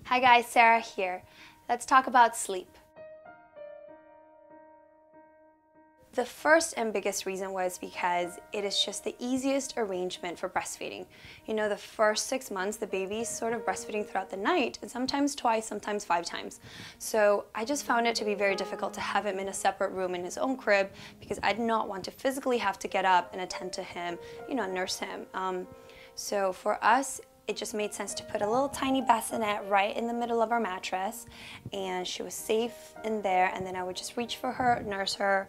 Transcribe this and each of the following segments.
Hi guys, Sarah here. Let's talk about sleep. The first and biggest reason was because it is just the easiest arrangement for breastfeeding. You know, the first 6 months, the baby's sort of breastfeeding throughout the night, and sometimes twice, sometimes 5 times. So I just found it to be very difficult to have him in a separate room in his own crib because I did not want to physically have to get up and attend to him, you know, nurse him. So for us, it just made sense to put a little tiny bassinet right in the middle of our mattress, and she was safe in there, and then I would just reach for her, nurse her,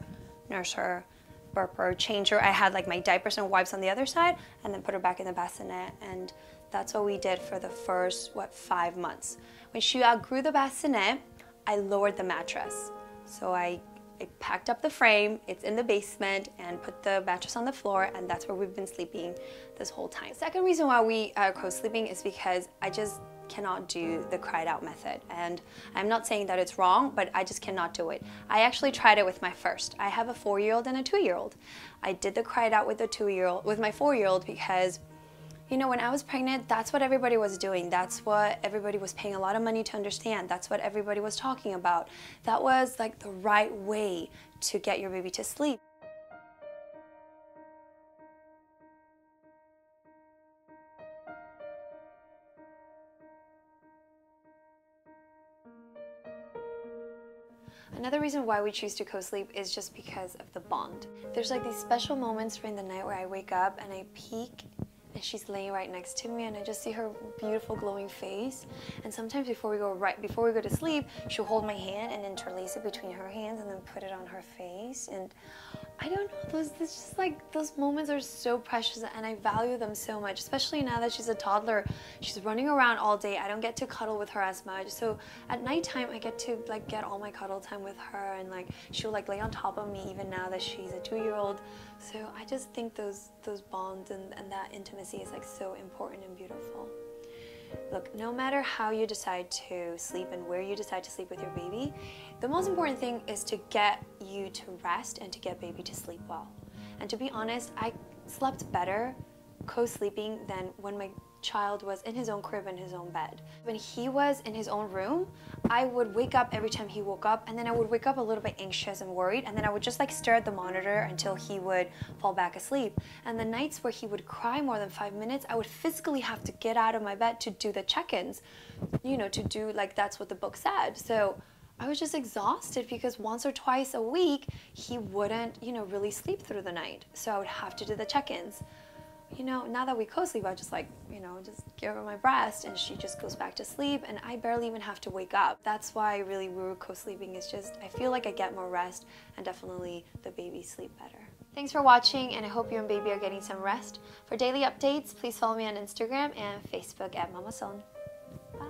burp her, change her. I had like my diapers and wipes on the other side, and then put her back in the bassinet, and that's what we did for the first, 5 months. When she outgrew the bassinet, I lowered the mattress. So I packed up the frame, it's in the basement, and put the mattress on the floor, and that's where we've been sleeping this whole time. The second reason why we are co-sleeping is because I just cannot do the cried out method, and I'm not saying that it's wrong, but I just cannot do it. I actually tried it with my first. I have a 4-year-old and a 2-year-old. I did the cried out with the 2-year-old, with my 4-year-old, because you know, when I was pregnant, that's what everybody was doing. That's what everybody was paying a lot of money to understand. That's what everybody was talking about. That was like the right way to get your baby to sleep. Another reason why we choose to co-sleep is just because of the bond. There's like these special moments during the night where I wake up and I peek and she's laying right next to me, and I just see her beautiful glowing face. And sometimes before we go to sleep, she'll hold my hand and interlace it between her hands and then put it on her face. And I don't know, it's just like those moments are so precious, and I value them so much, especially now that she's a toddler. She's running around all day. I don't get to cuddle with her as much. So at nighttime, I get to like get all my cuddle time with her, and like she'll like lay on top of me even now that she's a 2-year-old. So I just think those bonds and that intimacy is like so important and beautiful. Look, no matter how you decide to sleep and where you decide to sleep with your baby, the most important thing is to get you to rest and to get baby to sleep well. And to be honest, I slept better co-sleeping than when my child was in his own crib in his own bed. When he was in his own room, I would wake up every time he woke up, and then I would wake up a little bit anxious and worried, and then I would just like stare at the monitor until he would fall back asleep. And the nights where he would cry more than 5 minutes, I would physically have to get out of my bed to do the check-ins, you know, to do like that's what the book said. So I was just exhausted because once or twice a week he wouldn't, you know, really sleep through the night. So I would have to do the check-ins. You know, now that we co-sleep, I just like, you know, just give her my breast and she just goes back to sleep, and I barely even have to wake up. That's why really we were co-sleeping, is just, I feel like I get more rest, and definitely the babies sleep better. Thanks for watching, and I hope you and baby are getting some rest. For daily updates, please follow me on Instagram and Facebook at Mama Sohn. Bye.